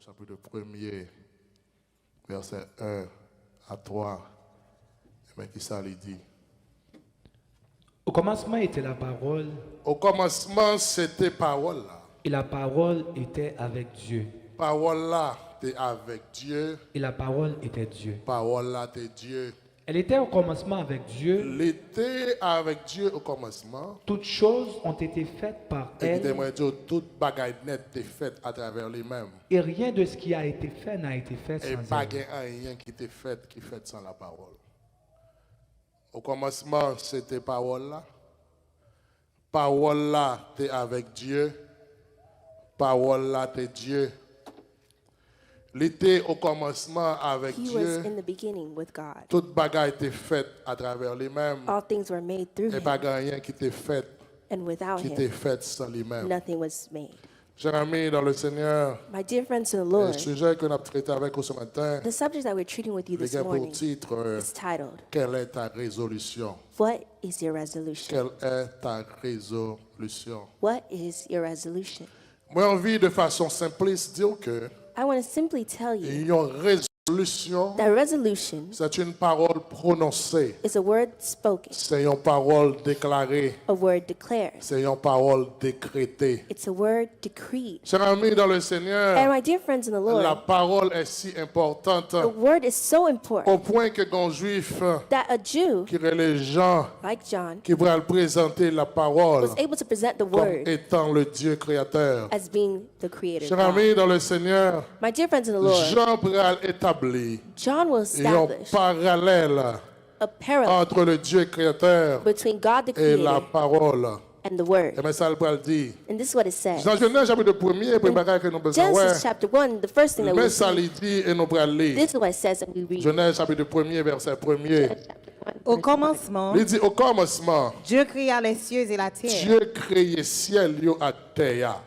chapitre 1er, verset 1 à 3. Mais qui ça lui dit? Au commencement était la parole. Au commencement, c'était parole là. Et la parole était avec Dieu. Parole là, t'es avec Dieu. Et la parole était Dieu. Parole là, t'es Dieu. Elle était au commencement avec Dieu. Elle était avec Dieu au commencement. Toutes choses ont été faites par elle. Toute bagaille nette est faite à travers lui-même. Et rien de ce qui a été fait n'a été fait sans elle. Et pas rien qui était fait qui fait sans la parole. Au commencement, c'était parole là. Parole là, t'es avec Dieu. Parole là, t'es Dieu. L'été au commencement avec He Dieu. was in the beginning with God. Toute bagaille était faite à travers lui-même. All things were made through Et pas him, rien qui était fait, and without qui était him, fait sans lui-même. nothing was made. Chers amis dans le Seigneur, My dear friends in the le Lord, sujet que nous avons traité avec vous ce matin, the subject that we're treating with you il this y a pour morning titre is titled, Quelle est ta résolution? What is your resolution? Quelle est ta résolution? What is your resolution? Moi, j'ai envie de façon simpliste dire que I want to simply tell you une résolution, that resolution c'est une parole prononcée, is a word spoken, c'est une parole déclarée, a word declared. c'est une parole décrétée. It's a word decreed. Chers amis dans le And Seigneur, my dear friends in the la Lord, parole est si importante the word is so au important point que quand juif that a Jew, qui est les gens like John, qui veulent présenter la parole was able to present the comme word étant le Dieu créateur. as being the creator Chers God. amis dans le Seigneur, My dear friends in the Lord, Jean pourra établir John will un establish parallèle a parallel entre le Dieu créateur between God the et la creator parole. and the word. Et bien ça, il va le dire. And this is what it says. Dans Genèse, chapitre 1er, pour que nous besoin Genesis chapter 1, the first thing that we mais ça see, lui dit et nous pourrons lire. this is what it says, and we read. Genèse, chapitre 1er, verset 1er. Au commencement, Il dit au commencement, Dieu créa les cieux et la terre. Dieu créé ciel yo à terre.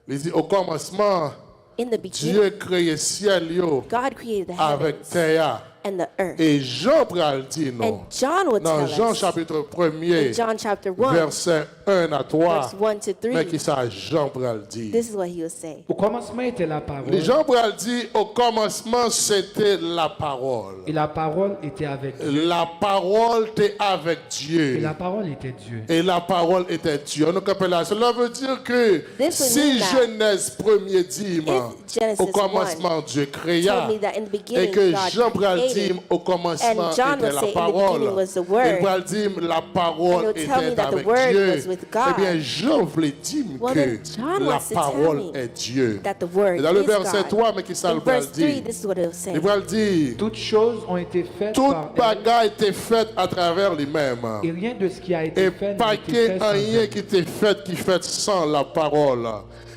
Il dit au commencement, In the Dieu beginning, créé ciel yo God created the avec heavens terre. and the earth. Et Jean pral dit non. And John will Dans tell Jean us chapitre in 1er, John chapter 1, verset 1 à 3. verse 1 to Mais 3, qui ça Jean pral dit? this is what he will say. Au commencement était la parole. Les gens pral dit au commencement c'était la parole. Et la parole était avec Dieu. La parole était avec Et Dieu. la parole était Dieu. Et la parole était Dieu. Donc, cela veut dire que This would si mean that Jeunesse 1er dit, if Genesis au commencement Dieu créa, told me that in the et beginning que God Jean pral dit created, au commencement and John était will la say in the parole, beginning was the word, il pral dire la parole and he'll tell me était that the avec word Dieu. was with God. Eh bien, Jean voulait dire Well, que then John la wants to tell parole me est Dieu. that the word Et dans le is verset God. 3, mais qui ça In le pral verse 3, dire? this is what it will say. Il pral dire Toutes choses ont été faites toute par elle. bagaille était faite à travers lui-même. Et rien de ce qui a été Et fait n'a pas été fait sans rien elle. qui était fait qui fait sans la parole.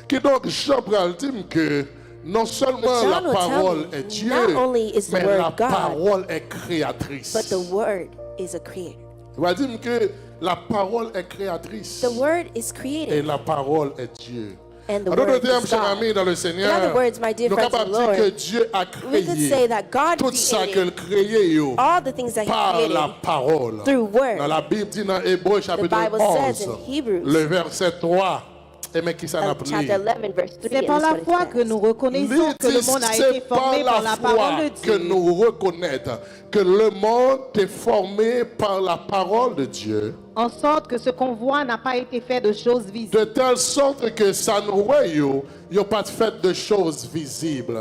Qui donc Jean pral dire que non seulement But John la will tell parole me, est Dieu, not only is the mais word la God, parole est créatrice. but the word is a creator. Il va dire que la parole est créatrice The word is et created, la parole est Dieu. and the En d'autres word termes, is chers God. amis dans le In Seigneur, other words, my dear nous friends in capables the de dire que Lord, Dieu a we could say créé that God tout ça qu'il created créé yo, all the things that he par la created parole. through word. Dans la Bible dit dans Hébreux chapitre Bible 11, says in Hebrews, le verset 3, et mais qui s'en a chapter 11, verse 3. C'est par and la this is foi what it que says. nous reconnaissons que le monde a été formé par la parole de que Dieu. nous reconnaissons que le monde est formé par la parole de Dieu, En sorte que ce qu'on voit n'a pas été fait de choses visibles. de telle sorte que ça nous voit, n'a pas fait de choses visibles.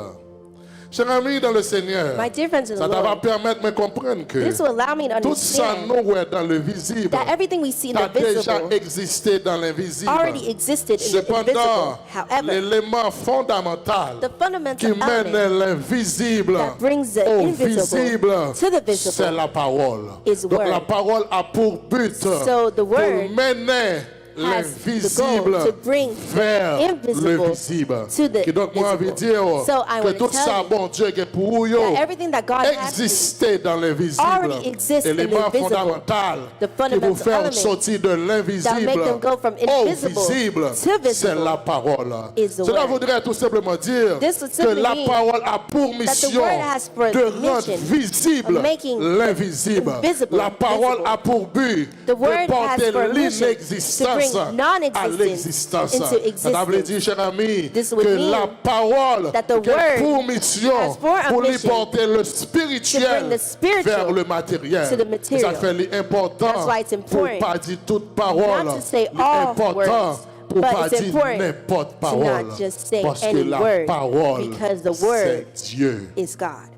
Chers amis dans le Seigneur, My dear friends in the ça va Lord, permettre de me comprendre que this will allow me to tout ça understand nous voit dans le visible that everything we see in a the déjà visible existé dans l'invisible. already existed in the Cependant, invisible. However, l'élément fondamental the qui fundamental mène element l'invisible that brings the au invisible visible, to the visible c'est la parole. is Donc word. la parole a pour but So the pour word mener has l'invisible the goal to bring vers invisible le visible. to the Et donc moi envie de visible. dire So I que wanna tout tell ça you bon Dieu qui est pour vous that everything that God has existait dans l'invisible. already exists in the Élément invisible. fondamental The qui fundamental vous fait element sortir de that l'invisible make them go from au invisible visible, to c'est visible la parole. is the Cela word. voudrait tout simplement dire This would que simply la mean parole a pour the mission word has for de rendre mission visible of making l'invisible. invisible La parole visible. a pour but The de word has porter for mission to l'inexistence non-existence à non-existence l'existence. into existence. Ça veut dire, cher ami, This would que mean la parole that the a word pour mission has for a pour lui mission porter le to spirituel bring the spiritual vers le matériel. to the material. Ça fait l'important That's why it's pour important pas dire toute parole. not to say all L'important words, pour but pas it's dire important n'importe to parole. not just say Parce que any la word, parole, because the word c'est Dieu. is God.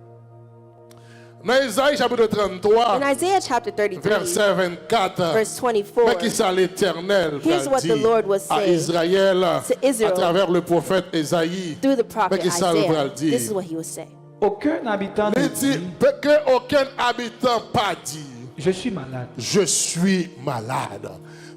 Dans Isaïe chapitre 33, In Isaiah chapter 33, verset 24, verse 24, mais qui ça l'Éternel here's a what dit the Lord was à saying Israël to Israel à travers le prophète Isaïe. through the Mais prophet qui ça le va Isaiah, dire? this is what he was saying. Aucun habitant ne Il dit dit que aucun habitant pas dit je suis malade. je suis malade.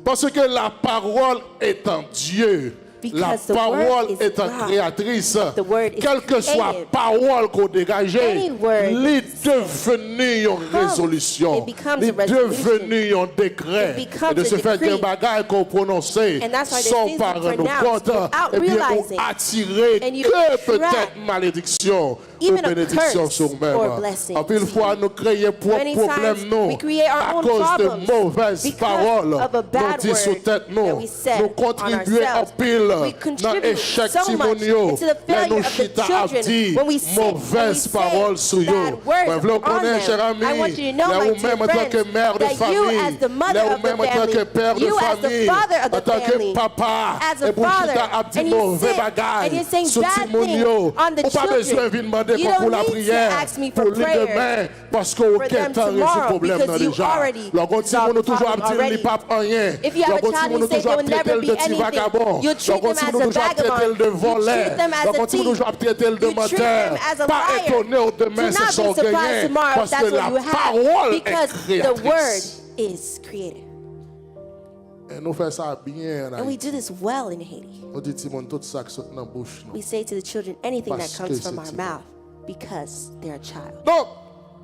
Parce que la parole est en Dieu. La Because the parole word is est en God. créatrice. The word is Quelle que soit creative. parole qu'on dégage, Any word il est devenu une comes, résolution. it becomes Il a est resolution. devenu un décret. It becomes Et de a ce fait, decree. des bagailles qu'on prononçait And that's why the sans things par we nos pronounce comptes, without eh bien, realizing. ont attiré And you que attract peut-être malédiction ou even a bénédiction curse sur même. or blessing En plus, une to fois, nous créons Many propres problèmes, times nous, we create our à own cause problems de mauvaises because paroles, of a bad nous disons sous word tête, nous, that we said nous on contribuons en ourselves. pile We dans contribute l'échec so much timonio, into the mais failure nous of the chita à children dire when we sit and we mauvaises say paroles sur eux. bad words Mais vous on connaissez, them. cher ami, I want you to know, là my où dear même en tant que friends, mère de that you famille, as the mother là où of the même en tant que family, père de you as the famille, father of en the tant que family, papa, as a et pour father, chita à dire and you mauvais sit and bagailles you're saying sur bad timonio, things on the ou pas besoin de children. demander You pour don't la need to prière ask me pour for lui prayer demain, parce for qu'aucun them temps résout tomorrow, problème because you déjà. already Alors, continue solved nous the toujours à problem dire already. ni pas rien. If you have a Alors, child continue nous who says toujours à there will never traiter be de petit anything, vagabond. you treat them continue as a toujours à traiter vagabond. de You voleur. treat them as a Continue thief. toujours à traiter de You treat menteur. them as a Pas liar. étonné au demain Do c'est not son be surprised gagné. tomorrow if Parce that's que what la you have, parole est because the word créatrice. is creative. Et nous faisons ça bien. And we do this well in Haiti. On dit Timon tout ça qui saute dans la bouche. We say to the children anything that Parce que comes from c'est our Dieu. mouth because they're a child. Donc,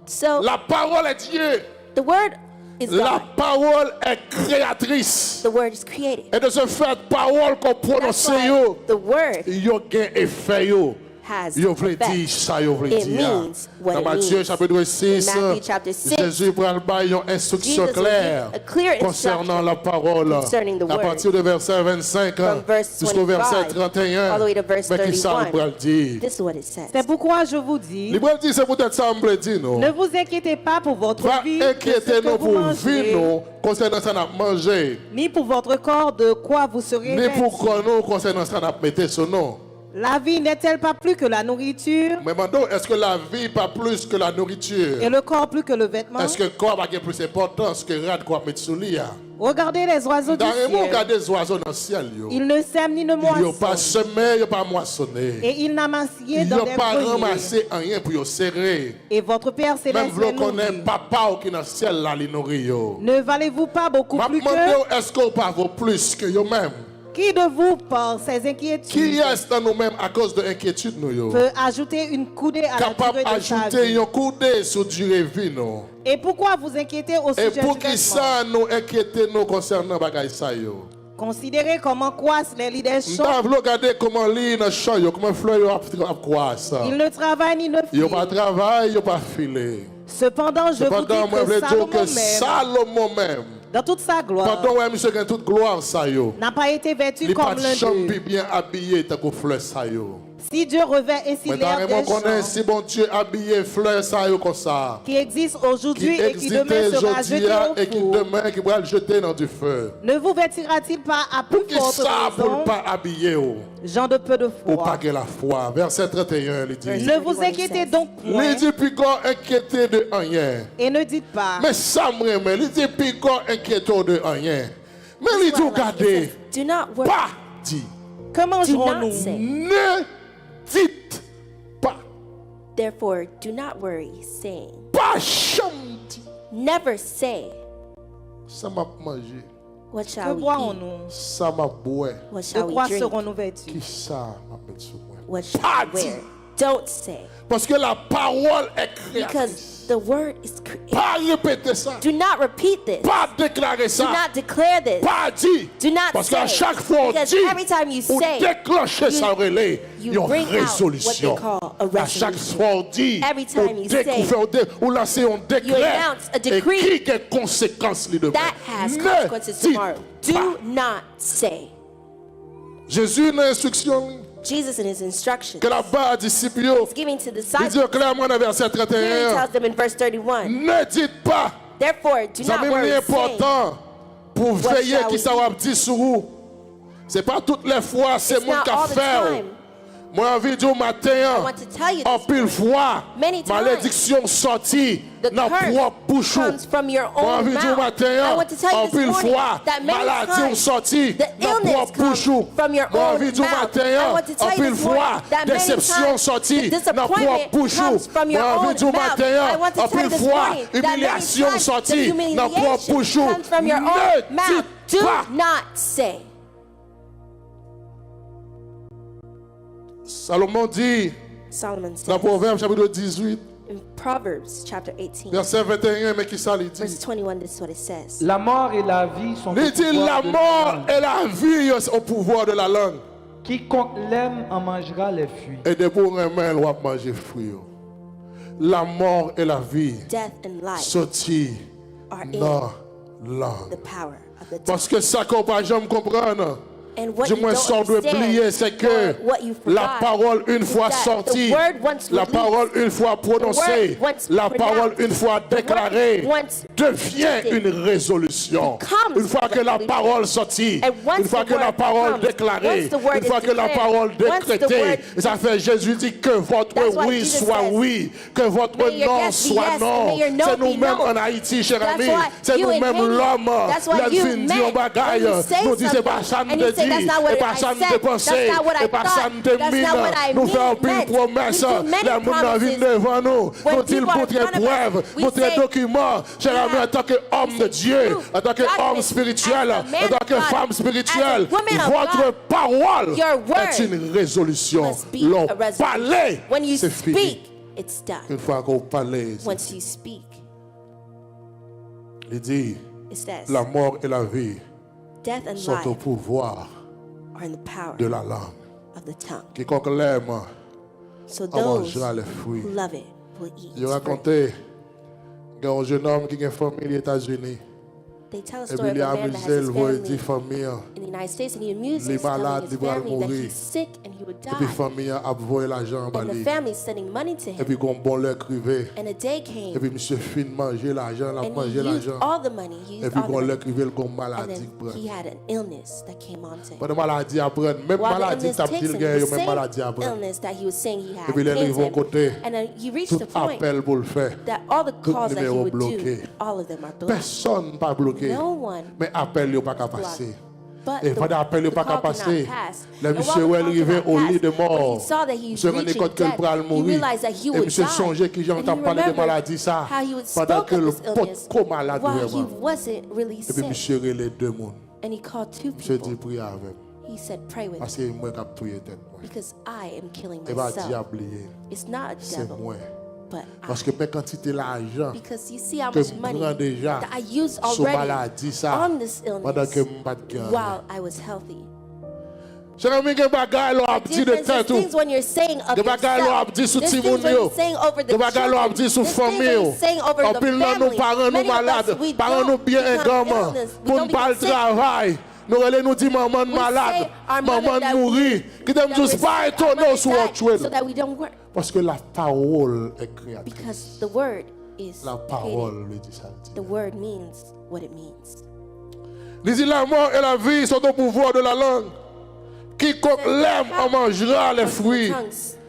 So la parole est Dieu. the word is La God. parole est créatrice. The word is creative. Et de ce fait, parole qu'on That's prononce, why the word yo gen effet yo. has Yo vle di effect. ça yo vle It di. means what Dans it Matthieu means. chapitre 6, In Matthew chapter 6, Jésus prend une instruction Jesus will claire give a clear concernant instruction la parole. concerning the À word. partir de verset 25 From verse jusqu'au verset 25 31. all the way to verse Mais qui ça 31. le pral dire? This is what it says. C'est pourquoi je vous dis, Il pral dire c'est peut-être ça me dit non. ne vous inquiétez pas pour votre Va vie, de ce inquiéter que nous vous pour mangerez, vie nous concernant ça n'a manger. ni pour votre corps de quoi vous serez Ni pour vêtus. qu'on nous concernant ça n'a mettre sur nous. La vie n'est-elle pas plus que la nourriture Mais maintenant, est-ce que la vie pas plus que la nourriture? et le corps plus que le vêtement? Est-ce que le corps a plus d'importance que rad quoi mettre sous lit? Regardez les oiseaux du Dans le monde, ciel. regardez les oiseaux dans le ciel. Ils ne sèment ni ne Ils n'ont pas moissonnent, semé, ils n'ont pas moissonné. et ils n'amassent rien Ils dans n'ont des pas greniers. ramassé rien pour les serrer. Et votre Père Même céleste vous les connaissez nourrit. papa qui est dans le ciel là, il nourrit. Ne valez-vous pas beaucoup Je plus me demande, que est-ce qu'on pas vaut plus que eux-mêmes? qui de vous, par ses Qui inquiétudes, est dans nous-mêmes à cause de l'inquiétude nous? peut ajouter une coudée à la Capable durée de sa d'ajouter vie? un coup d'œil sur durée vie nous. Et pourquoi vous inquiétez au Et sujet pour du qui vêtement? ça nous inquiéter nous concernant bagay ça yo? Considérez comment croissent les lits des champs. Nous regardez comment lit dans champ yo, comment fleur yo a croissent. Ils ne travaillent ni ne Yo pas filent. travail, yo pas filer. Cependant, je vous Cependant, moi dis je veux que dire que Salomon même, Salomon même, dans toute sa gloire, pendant ouais monsieur gagne toute gloire ça yo. n'a pas été vêtu Il pas comme de l'un chambre d'eux. bien habillé tant que fleur ça yo. Si Dieu revêt ainsi Mais l'air dans des mon connaît champs si bon Dieu habillé fleur ça yo comme ça. qui existe Qui aujourd'hui et qui demain existait sera aujourd'hui jeté et au qui four, demain qui va le jeter dans du feu. ne vous vêtira-t-il pas à plus Qui forte ça pour raison, ne pas habiller ou gens de peu de pour foi? pas que la foi. Verset 31 il dit. Ne vous inquiétez donc point Il dit puis qu'on inquiété de rien. et ne dites pas, Mais ça me remet, il dit puis qu'on inquiété de rien. Mais il dit Well, like it regardez, says, do not worry. pas dit. que Do not mangerons-nous? say. Ne dites pas. Therefore, do not worry, saying, Pas jamais dit. never say, Ça m'a mangé. what Que shall we eat? boirons-nous? Ça m'a boire. What De shall we quoi drink? serons-nous vêtus? Qui ça m'a mettre sur moi? What shall Pas we dit. wear? don't say. Parce que la parole est créatrice. Because the word is created. Pas répéter ça. Do not repeat this. Pas déclarer ça. Do not declare this. Pas dire. Do not Parce say. qu'à chaque fois on Because dit, every time you ou say, déclencher ça relais, il y a you bring une out résolution. what they call a À chaque resolution. fois on dit, Every time you say, ou lancer un décret, announce a et decree qui a conséquences lui demain. that has Ne consequences dites tomorrow. pas. Do not say. Jésus n'a instruction Jesus in his instructions, que la barre disciples, he's giving to the il disciples. dit clairement dans verset Here he 31, tells them in verse 31, ne dites pas, therefore do ça not même worry, saying, important pour What veiller shall qui we ça va dire sur vous. C'est pas toutes les fois, c'est it's mon not all qui the fait. time. Moi, envie de dire au I matin, want to tell you en this pile fois, Many times, malédiction sortie the dans curse propre bouche. comes from your Moi, own envie de dire au mouth. matin, I want to tell en you this pile morning fois, that many maladie times sortie the dans illness propre bouche. comes from your Moi, own envie de dire au mouth. matin, I want to en tell you pile this morning fois, that many déception times sortie the dans propre disappointment bouche. comes from your Moi, envie own de dire au mouth. matin, I want to en tell you pile this fois, morning that many humiliation times the sortie dans propre humiliation bouche. comes from your own Ne mouth. dites Do pas. not say. Salomon dit, Solomon dans says Proverbe chapitre 18, in Proverbs chapter 18, verset 21, mais qui ça lui verse dit? 21, this is what it says. La mort et la vie sont au Il dit la pouvoir de mort langue. et la vie au pouvoir de la langue. Quiconque l'aime en mangera les fruits. Et de pour un main, on va manger fruit. La mort et la vie Death and life sorti are in dans the langue. power of the tongue. Parce que ça qu'on pas jamais comprendre. And what Du you moins, don't ça on doit oublier, understand, c'est que or what you la forgot, parole une is fois that sortie, the word once la released, parole une fois prononcée, the word once la parole pronounced, une fois the word déclarée, once devient stated, une résolution. becomes Une fois que la resolution. parole sortie, And once une fois the que la word parole comes, déclarée, once the word une fois is que la declared, parole once the décrétée, word et ça fait Jésus dit que votre That's why oui Jesus soit says, oui, que votre may your non yes be soit yes, non. and may your no C'est be nous-mêmes no. en Haïti, cher That's ami. why C'est you in nous-mêmes Haiti, l'homme. that's why La you fin dit men, en bagaille. when you say Nous disons pas something, ça and de you say, that's dit, not what et pas I ça de said, penser, that's not what I et pas ça thought, de that's not what I nous faisons meant. une promesse. We do many La monde a vu promises. devant nous. When Nous disons people are montrer in front of us, preuve, we montrer say, document. Cher ami, en tant qu'homme de Dieu, en tant qu'homme documents, spirituel, as a man en tant of que God, femme as spirituelle, a woman of votre God, parole your word est une résolution. must be L'on a resolution. parlait, When you c'est fini. speak, it's done. Une fois qu'on parlait, Once you speak, il dit, it says, la mort et la vie death and sont au life pouvoir are in the power de la langue. of the tongue. Quiconque l'aime So en those mangera les who fruits. love it will eat Il its fruit. racontait qu'il y a un jeune homme qui a une famille aux États-Unis. They tell a Et story puis of il a a man that has amusé, his il voit family dit famille. in the United States, and he amuses Les telling malades, his ils vont family that mourir. he's sick and he would Et puis die. famille a envoyé l'argent à And the lui. family is sending money to Et him. puis qu'on bon leur crivé. And a day Et came, puis monsieur fin manger l'argent, la and he manger used l'argent. all the money. He Et used puis all the qu'on leur money. crivé le And maladie. then he had an illness that came on to him. Pendant maladie après, même While the maladie illness t'a takes dit him, qu'il y the a même same maladie après. illness that he was saying he Et had puis les came livres to vont him. côté. And then he reached Tout a point appel pour le faire. that all the Tout calls that he numéro would bloqué. do, all of them are blocked. Personne pas bloqué. No one Mais appel n'est pas qu'à blocked. passer. But Et the, pendant l'appel n'est the pas qu'à call cannot passer. pass. Le And while monsieur the est call arrivé cannot au lit pass, de when mort. he saw that he was Monsieur rendait reaching compte que le death, bras he mourir. realized that he Et would monsieur die. songeait qu'il And he j'entends parler de remembered maladie ça. how he would Pendant spoke que of le this pot illness trop malade while he vraiment. wasn't really Et puis sick. monsieur relait deux mondes. And he called two Monsieur dit people. prier avec. He said, pray with Parce me que moi qui ai tué tête. because I am killing Et pas myself. diable lié. It's not a C'est devil, moi. but Parce I. que mes quantités d'argent Because you see how que much je money prends déjà that I used sur already maladie ça. on this Pendant illness que je ne pas de cœur. while I was healthy. Cher ami, que bagaille l'on a dit de Difference is tête tout. things when you're saying of Que bagaille l'on a yourself. dit sur There's ti things moun when yo. you're saying over the Que bagaille l'on a children. dit sur There's things when famille you're yo. saying over En the pile nan nous family. parents nous Many of us, malades. we Parents nous don't bien become également. illness. We Pour don't nous pas le become sick. travail. Nous allons nous dire maman We malade. say our mother Maman that mourir. Qui t'aime that juste we're pas sick, our étonner mother sur died, autre so that we don't work. Parce que la parole est créatrice. Because the word is La created. parole le dit ça. The word means what it means. Il dit la mort et la vie sont au pouvoir de la langue. Quiconque l'aime en mangera les fruits. And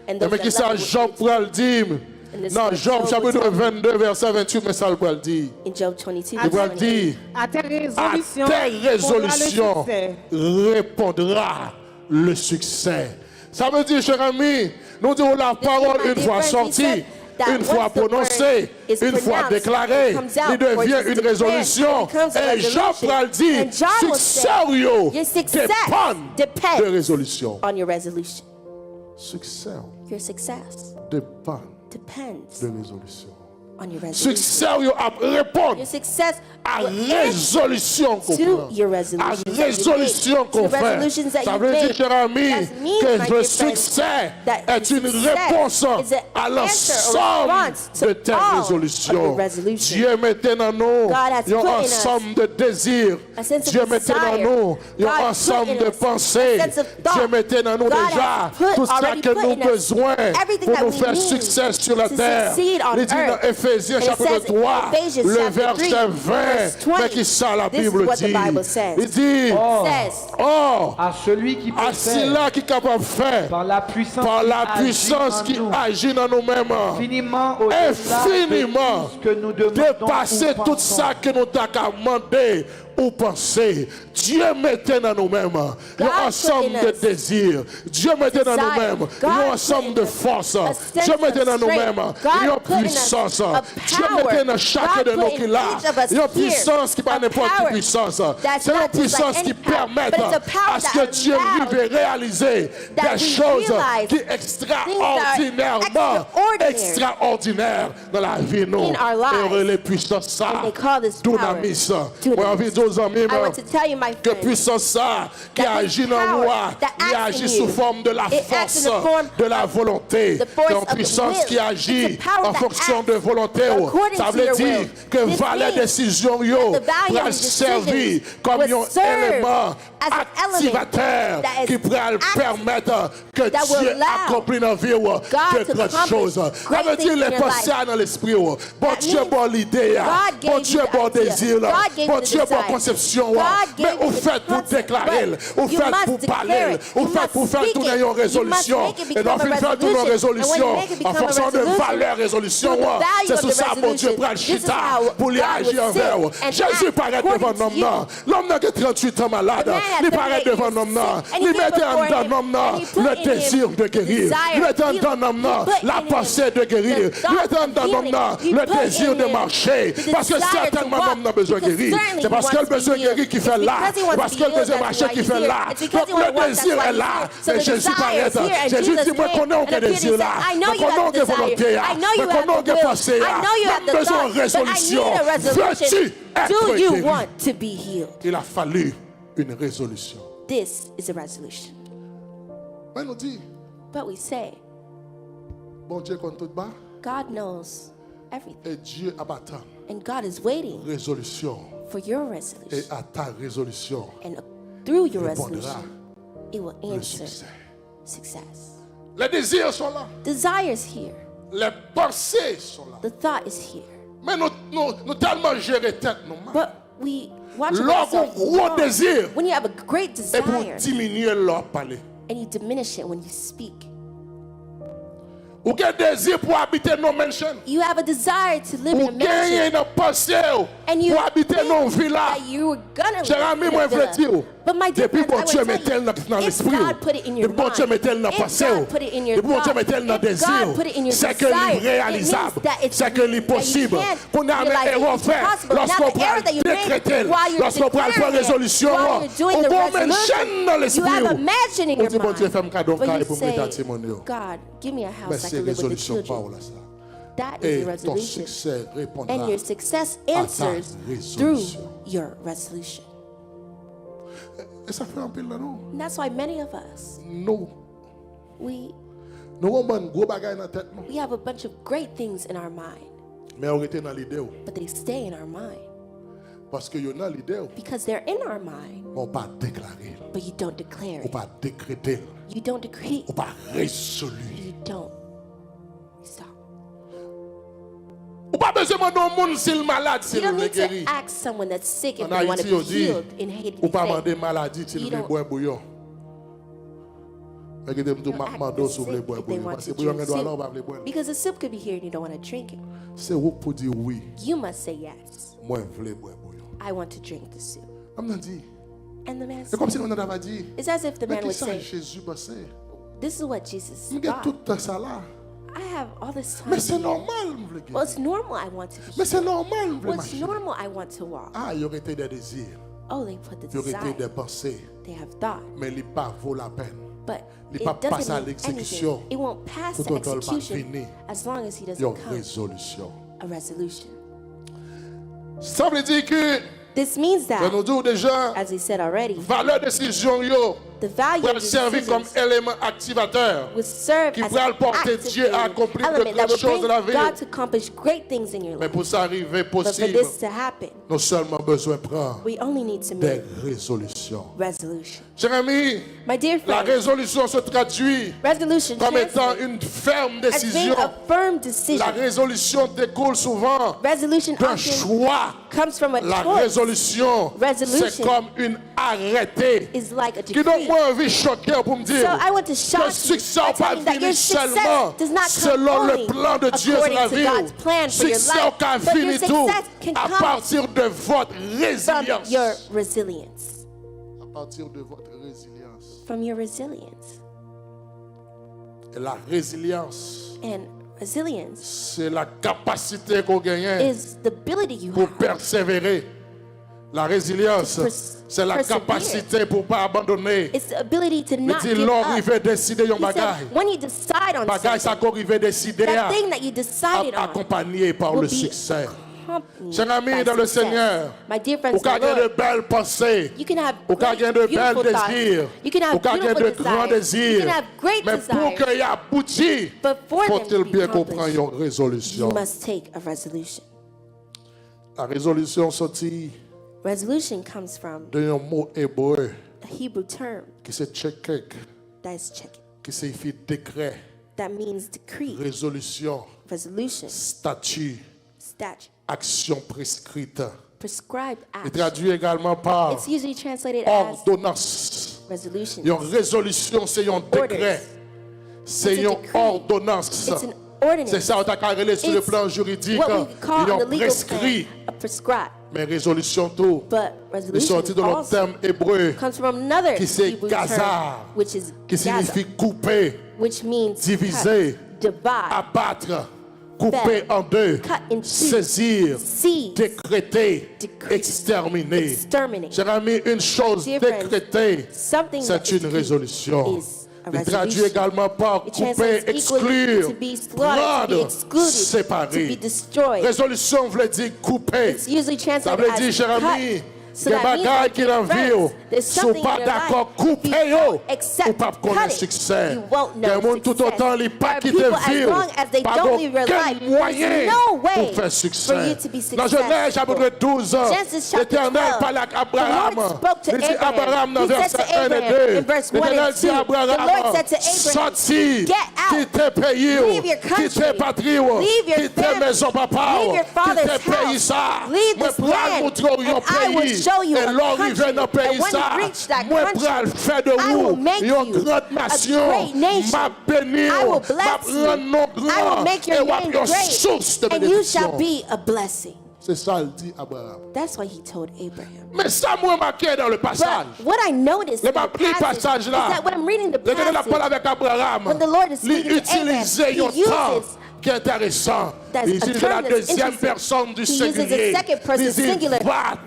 Et those mais qui that ça love it Jean will eat. pral dire dans Job chapitre 22 verset 28 mais ça le pral dire. In Job 22, Il va verse 28. dire À tes à résolutions, tes résolutions résolutions, répondra le succès. Ça veut dire, cher ami, nous disons la parole une fois sortie, une fois prononcée, une fois déclarée, il devient une résolution. Et Jean pral dire, succès Your success dépend de depends résolution. on your resolution. Succès. Your success dépend depends de résolution. on your resolution. Succès, il répond Your success à will answer résolution qu'on to prend. your À resolutions that you résolution make, to qu'on the fait. resolutions that Ça you veut dire, make. cher ami, That means, que my le dear succès friend, that est une success réponse is an à answer or l'ensemble response to de tes all résolutions. of your resolutions. Dieu mettait dans nous God has un put in ensemble de désirs. a sense of Dieu mettait dans desire. nous God un put ensemble in de us pensées. a sense of thought. Dieu mettait dans nous God déjà has put- tout ça already que put nous in us besoin everything pour that nous we faire need succès sur la to terre. succeed on Il dit dans earth. Éphésiens And it chapitre says in 3, Ephesians le chapter 3, verset 20, verse 20, mais qui ça la this is Bible what the dit. Bible says. Il dit, Or, Says, oh, à celui qui à possède celui-là qui est capable de faire par la puissance, par la qui puissance agit qui en nous, agit dans nous-mêmes, infiniment au-delà infiniment, de tout ce que nous demandons dépasser ou tout pensons. ça que nous t'avons demandé ou pensé. Dieu mettait dans nous-mêmes un ensemble de désirs. Dieu mettait dans nous-mêmes un ensemble de force. Dieu mettait dans nous-mêmes une puissance. Dieu mettait dans chacun de nous qui l'a une puissance qui n'est pas n'importe quelle puissance. C'est une puissance qui permet à ce que Dieu vive réaliser des choses qui extraordinaires dans la vie nous. Et les puissances ça, dunamis. Moi, envie de dire aux amis I want to tell you, my que friend, puissance ça qui that agit this dans power moi, that qui acts agit in sous you, forme de la it acts force, in the form de la volonté. the force C'est une of the puissance will. qui agit It's a power en that fonction acts de volonté. according Ça to veut your dire will. que This valet means décision yo that the value va of servir decisions comme will un serve élément as an activateur that is qui pourrait permettre que that will Dieu allow accomplisse dans la vie de to grandes accomplish choses. Ça great veut dire things in les your pensées life. dans l'esprit. Bon That Dieu, means bon l'idée. God gave Bon you Dieu, the bon idea. désir. God gave Bon you the Dieu, bon desire. conception. God Mais gave ou you the fait pour concept, déclarer, but ou you fait must pour declare parler, it. ou You fait must pour faire speak tourner it. une You must résolution. make it Et become donc, a il fait tourner une resolution. And when résolution you make it en become a fonction de resolution, valeur résolution. to the value C'est of sous the ça, bon Dieu, resolution. prend le This is chita how pour lui God agir will sit envers. and Jésus act paraît devant according to l'homme. you. L'homme qui a 38 ans malade, The man il at paraît 38 devant years l'homme. sick, and Il he came mettait en before dedans him, l'homme and he put le in him désir de the guérir. desire Il mettait en of dedans healing. l'homme He put la in pensée him de guérir. the Il mettait en thought dedans of l'homme healing. le He put désir in de him marcher. the Parce que desire to certainement walk, l'homme a besoin de because guérir. certainly C'est parce he que le wants to besoin be de guérir healed. qui fait It's là. because he C'est wants parce to que be le besoin de healed, marcher that's qui why fait he's là. here. It's because Donc he wants le to walk, that's désir why est he's là. here. So Mais the Jésus desire paraît. is here, and Jésus Jesus dit, moi, came, connais and aucun Peter désir said, là. I know Mais you have connais the aucune desire. volonté. I know you Mais have connais the aucune will. pensée. I know you have Même the besoin de thought, but I résolution. need a resolution. Veux-tu être Do you guéri? want to be healed? Il a fallu une résolution. This is a resolution. Mais nous dit, But we say, bon Dieu compte tout bas. God knows everything. Et Dieu abattant And God is waiting résolution. for your Et resolution. à ta résolution, And through your répondra resolution, it will le answer succès. success. Les désirs sont là. Desires here. Les pensées sont là. The thought is here. Mais nous tellement gérer tête nous. But we watch Lorsqu'on ourselves gros wrong. désir, When you have a great et pour desire diminuer leur parler. and you diminish it when you speak. Ou un désir pour habiter nos mansions. You have a desire to live Ou in a mansion gagner une pensée and you pour habiter nos think villas. that you were gonna Cher ami, moi, je veux live in dire, a- But my dear depuis friends, bon I Dieu will mettait tell dans you, if l'esprit, God put it in your depuis bon Dieu mind, mettait dans if pensée, God put it in your depuis bon Dieu thought, mettait dans if désir, God put it in your c'est que desire, c'est réalisable, it means that it's- c'est que c'est that possible. you can't Qu'on a realize un that erreur it's fait, possible. lorsqu'on Now, the prend error that you make décréter, while you're lorsqu'on prend declaring it, résolution, while you're doing on the va resolution, mentionner dans you l'esprit. have a mansion in On your dit, bon Dieu, fais-moi mind. cadeau, But car you pour me say, gâter mon Dieu. God, give me a house Mais I c'est can live with the résolution pas children. là ça. That is Et a ton resolution. succès répondra And your success ta answers résolution. through your resolution. Et ça fait un peu là, non? And that's why many of us, Nous we avons un gros bagage dans la tête, non? have a bunch of great things in our mind, Mais on était dans l'idée, but they stay in our mind parce que yo dans l'idée, because they're in our mind, on pas déclarer, but you don't declare on it. pas décréter, You don't decree. on pas résolu. You don't stop. On pas besoin de demander au monde s'il est malade, You s'il don't est need guéri. to ask someone that's sick if En they want to Haïti, on be dit, healed in Haiti. ou pas demander maladie s'il You veut don't- boire bouillon. Mais que tu don't m'as ask demandé the si vous voulez sick boire if they bouillon. want Parce que to bouillon drink est là, on va soup. le boire. Because the soup could be here and you don't want to drink it. C'est vous pour dire oui, You must say yes. moi je veux boire bouillon. I want to drink the soup. On m'a dit, And the man c'est comme si said, on avait dit, it's as if the mais man qui would ça say, Jésus passé? this is what Jesus Je gagne thought. tout ça là. I have all this time. Mais c'est normal, je veux Well, gagner. it's normal I want to be Mais c'est normal, je veux Well, it's marcher. normal I want to walk. Ah, il y aurait été des désirs, Oh, they put the il y aurait été des desire. pensées, They have thought. mais il pas vaut la peine But Il it va pas passer à doesn't mean l'exécution. anything. It won't pass Tout to autant le pas execution fini. as long as he Il y a doesn't une come résolution. a resolution. Ça veut dire que, This means je that, nous dis déjà, as we said already, valeur décision yo, the value pour of the servir comme decisions élément activateur will serve qui as pourra an porter Dieu à activating accomplir de element that grandes will choses bring de la vie. God to accomplish great things in your Mais life. pour ça arriver But for possible, this to happen, nous seulement besoin de prendre we only need to des make résolutions. resolution. Cher ami, My dear la friend, résolution se traduit resolution comme étant translates une ferme as being décision. a firm La decision. résolution découle souvent Resolution d'un often choix. comes from a La choice. résolution, c'est Resolution comme une arrêtée. Is like a Qui decree. donc moi envie de choquer pour me So dire I want to que shock le you succès by n'a pas telling you that fini your success seulement does not come selon le only plan de Dieu sur la according to vie. God's plan for your Succès n'a life, qu'à but your finir tout success can à come partir de votre from résilience. your resilience. À partir de votre résilience. From your resilience. Et la résilience, And resilience c'est la capacité qu'on gagne is the ability you pour have persévérer. La résilience, c'est la persevere. capacité pour ne pas abandonner. It's the ability to Il not dit, give l'on up. arrive décider yon He said, bagay. when you decide on Bagay ça something, qu'on arrive décider that thing that you decided on accompagné par will le be succès. accompanied Cher ami by dans le success. Seigneur, My dear ou friends, in qu'a the gain de Lord, belles pensées, you can have ou qu'a gain great, de belles beautiful thoughts. désirs, You can have ou qu'a gain de beautiful grands desires. You désirs. can have great Mais pour desires. qu'il aboutisse, But for them faut-il to be bien comprendre accomplished, une résolution. you must take a resolution. La résolution sortit Resolution comes from d'un mot hébreu a Hebrew term qui c'est tchekek, that is check, qui signifie décret, that means decree, résolution, resolution, statut, statute, action prescrite. prescribed Il action. traduit également par It's usually translated as ordonnance. resolution. Une résolution, c'est un décret. C'est It's a une decree. ordonnance. It's an ordinance. C'est ça, on t'a carré sur le It's plan juridique. what we call Ils on ont the legal prescrit. plan a prescribed. Mais résolution tout. But Il resolution sorti de l'autre also terme hébreu comes from another qui c'est Hebrew gazar, term, which is qui gaza, signifie couper, which means diviser, cut, divide, abattre, couper en deux, cut in two, saisir, seize, décréter, decree, exterminer. exterminate. Cher ami, une chose Dear friends, décrétée, something that c'est is une decreed résolution. is a Il traduit resolution. également par It couper, translates equally exclure, to be slaughtered, to be prendre, excluded, to be séparer. destroyed. Résolution veut dire couper. It's usually Ça translated veut dire, as cher ami, cut. So des that means bagailles that qui dans vie, friends, there's si something pas in your d'accord, life, if you couper yo, don't accept, ou pas cut connaître it, succès. you won't know Des monde tout success. autant, les pas There are quitter people, as vie, long as they pas don't live your aucun life, moyen there's no way pour faire for you succès. to be Dans Jeunesse, successful. chapitre 12, Genesis chapter l'Éternel 12, parle avec the Lord Abraham. spoke to Il dit Abraham dans Abraham. He verset said to 1 et Abraham 2. in verse 1 L'Éternel and 2, dit à the Lord Abraham, said to Abraham, sorti, get out, quittez pays, leave your country, quittez patrie, leave your quittez family, maison papa, leave your father's quittez pays house, ça. leave Moi this pral land, montrer au and I will pays. show you Et a l'arrivée dans country, pays and when ça, you reach that moi country, pral faire de I will vous make une you grande a nation, great nation. m'a béni, I will m'a bless you. rendre nom I will grand, make et your wap name yon great, source de and you shall bénédiction. be a blessing. C'est ça il dit Abraham. That's what he told Abraham. Mais ça moi marqué dans le passage. But what I noticed Le in the passage passage is là, that when I'm reading the l'Éternel a parlé passage, avec Abraham. when the Lord is Il speaking to Abraham, utilisait he un temps uses qui est intéressant. that's Il a utilise term la that's deuxième interesting. personne du He uses singulier. the second person Il dit, singular,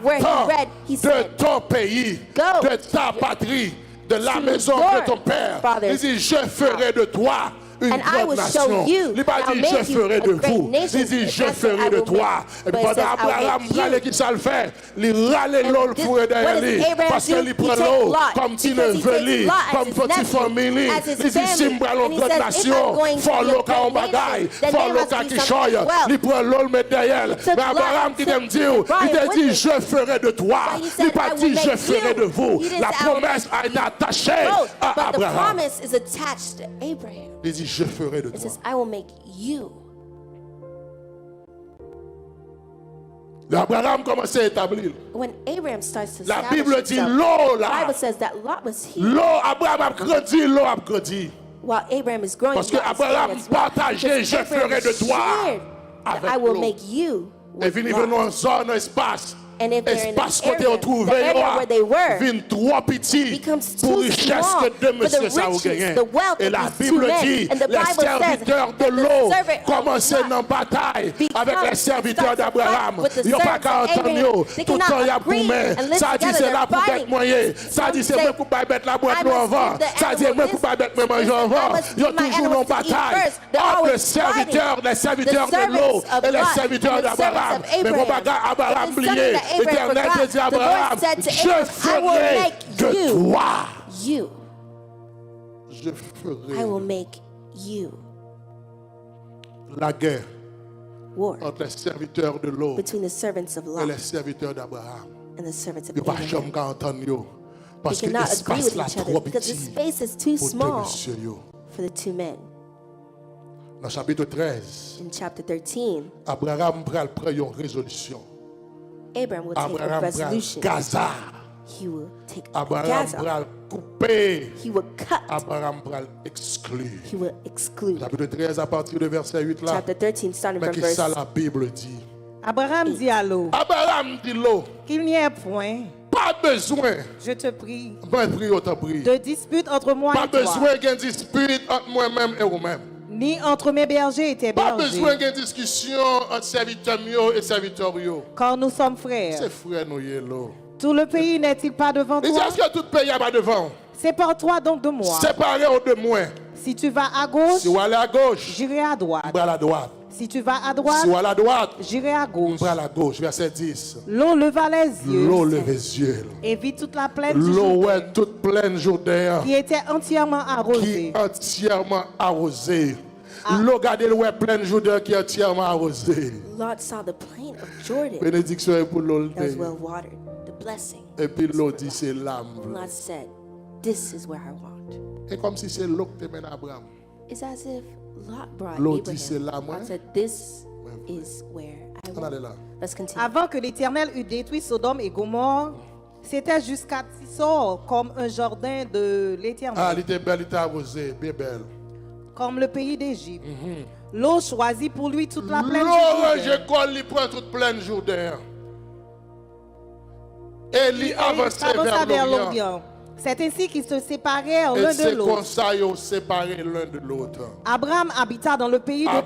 where he va-t'en read, he de said, ton pays, go de ta patrie, de la to maison your de ton père. Il father's dit, je ferai de toi une and I grande will nation. show you, Il va I'll dire, make je you ferai a de great vous. nation. Il dit, It je doesn't say, ferai I de will toi. make, Et but puis it says, pendant I will Abraham make râle you. qui ça le fait, il râle l'eau le this- fourré derrière what does lui. Abraham Parce do? qu'il He prend takes l'eau Lot, comme petit because he neveu takes lui, Lot as comme his petite nephew, famille. as his Il dit, si family. m'bral And he l'autre says, nation, if I'm going to faut be a l'eau qu'à un great bagaille, nation, then faut there l'eau must qu'à be qui something change. as well. Il prend l'eau le met derrière. took Mais Abraham Lot, qui took t'aime dire, il Brian t'a with dit, him. je ferai de toi. But he Il said, pas I will dit, je make ferai you. de vous. He didn't La say, I will promesse a été attachée both, à but the Abraham. promise is attached to Abraham. Il dit, je ferai de It toi. says, I will make you. Abraham commençait à établir. When Abraham starts to La establish Bible dit himself, l'eau the là. Bible says that Lot was here L'eau, Abraham a grandi, l'eau a grandi. while Abraham is growing. Parce que Lot is growing Abraham as well. partageait, Because je ferai de Abraham toi shared that avec I will l'eau. make you Et with vini Lot. venons en zone, espace. And if they're in espace an côté area, retrouvé, the area where they were vient trop petit becomes pour too richesse small que deux for messieurs the ça ont riches, gagné. the wealth Et of la these two Bible men. dit, And the les Bible says serviteurs de that the l'eau servant of commençaient God dans bataille becomes- avec les serviteurs starts to d'Abraham. fight with the Ils n'ont pas servants qu'à of entendre, Abraham. tout They le temps cannot il y a agree boumé. and live Ça dit together. c'est là They're pour fighting. bête moyen. Ça dit c'est say, moi pour pas mettre la boîte I nous must avant. give the Ça dit animal moi pour this, pas mettre mes manger this, I avant. must Ils ont give my toujours animals une to eat bataille first. They're entre always les serviteurs fighting. de l'eau The servants et les of serviteurs God and the d'Abraham. servants of Mais mon Abraham. bagage Abraham But it's something oublié. that Abraham L'Éternel forgot. te dit à The Lord Abraham, said to je Abraham, I will ferai make de you. toi. You. Je I will ferai make you. la guerre War entre les serviteurs de l'eau between the servants of et les Lot serviteurs d'Abraham. and the servants of Ils ne peuvent Abraham. jamais entendre yo. They Parce que cannot agree l'espace with là each trop other because the petit space is too pour deux small messieurs yo. for the two men. Dans le chapitre 13, In chapter 13, Abraham prend une résolution. Abraham will take a Abraham prend resolution. Gaza. He will take Abraham Gaza. prend couper. He will cut. Abraham prend exclure. He will exclude. Chapitre 13 à partir du verset 8 là. Chapter 13, starting Mais from qu'est-ce verse que la Bible dit? Abraham dit à l'eau Abraham dit l'eau. qu'il n'y ait point, Pas besoin. je te prie, Moi prie, autant prie. de dispute entre moi Pas et toi, besoin d'une dispute entre moi-même et vous-même. ni entre mes bergers et tes Pas besoin bergers, d'une discussion entre serviteurs et serviteurs. car nous sommes frères. C'est frère nous là. Tout le pays n'est-il pas devant Il dit, toi? est-ce que tout pays est devant? Sépare-toi donc de moi. Séparez de moi. Si tu vas à gauche, Si vous allez à gauche, j'irai à droite. vous allez à la droite. Si tu vas à Si droite, vous allez à droite, j'irai à gauche. vous allez à la gauche. Verset 10. L'eau leva les yeux L'eau lève les yeux. et vit toute la plaine du L'eau Jourdain, est toute pleine Jourdain. qui était entièrement Qui arrosée. est entièrement arrosée. L'eau, regardez, l'eau est pleine Jourdain qui est entièrement arrosée. Lot saw the plain of Jordan Bénédiction est pour l'eau. that was well watered. The blessing. Et puis l'eau dit c'est l'âme. Lot said, "This is where I want." Et comme si c'est l'eau que te mène à Abraham. It's as if Lot brought L'eau dit, c'est Abraham. là, moi. Lot said, "This is where I On allait want." là. Let's continue. Avant que l'Éternel eût détruit Sodome et Gomorrhe, c'était jusqu'à Tissor comme un jardin de Ah, l'Éternel, elle était belle, elle était arrosée, bien belle. comme le pays d'Égypte. L'eau choisit pour lui toute la plaine du L'orange Jourdain. Ecole, il prend toute pleine Jourdain. Et il Et avance avança vers l'Orient. l'Orient. C'est ainsi qu'ils se séparèrent Et l'un de c'est comme l'autre. ça qu'ils ont séparé l'un de l'autre. Abraham habita dans le pays de Abraham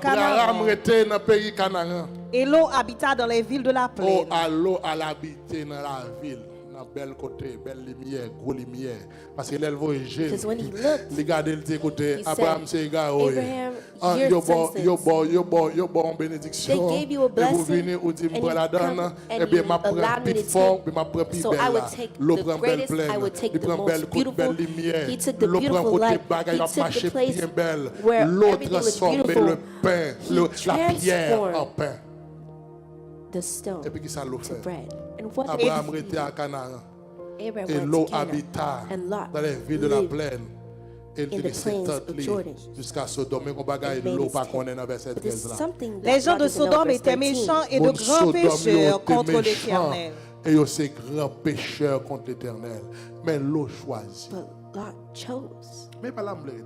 Canaan, était dans le pays Canaan. et Lot habita dans les villes de la Oh, plaine. allô, elle habitait dans la ville. Dans bel côté, belle lumière, gros lumière. Parce que l'elle voyageait. Because when he looked, Il regardait le côté. he Abraham, said, c'est gars. Abraham, your senses. Yo bon bénédiction. They gave you a Et vous blessing, venez ou dit and me la you come, donne. and Et bien you ma prend allowed me plus to fort, take- puis ma prend plus So belle I would là. take L'eau the prend belle greatest, pleine. I would take Il the prend most belle côte, belle beautiful. lumière. He took the L'eau prend beautiful côté light. bagaille, He a took the marché place bien belle. where L'eau everything was transforme beautiful. le pain, He la pierre en transformed pain. the stone Et puis qui ça l'eau to fait? bread. And what Abraham did he était do? à Canaan. Abraham Et went l'eau to Canaan, habita and Lot dans les villes de la lived plaine. Et il in the laissait plains tente of Jordan. jusqu'à Sodome. Et qu'on bagaille made l'eau his pas tent. qu'on est dans verset But there's 13 là. something that Les gens Lot de doesn't know, Sodome verse étaient 13. méchants et de Bon, grands Sodome, ils pécheurs étaient contre méchants. l'Éternel. Et ils sont grands pécheurs contre l'Éternel. Mais l'eau choisit. But Lot chose. Mais pas là, me l'est.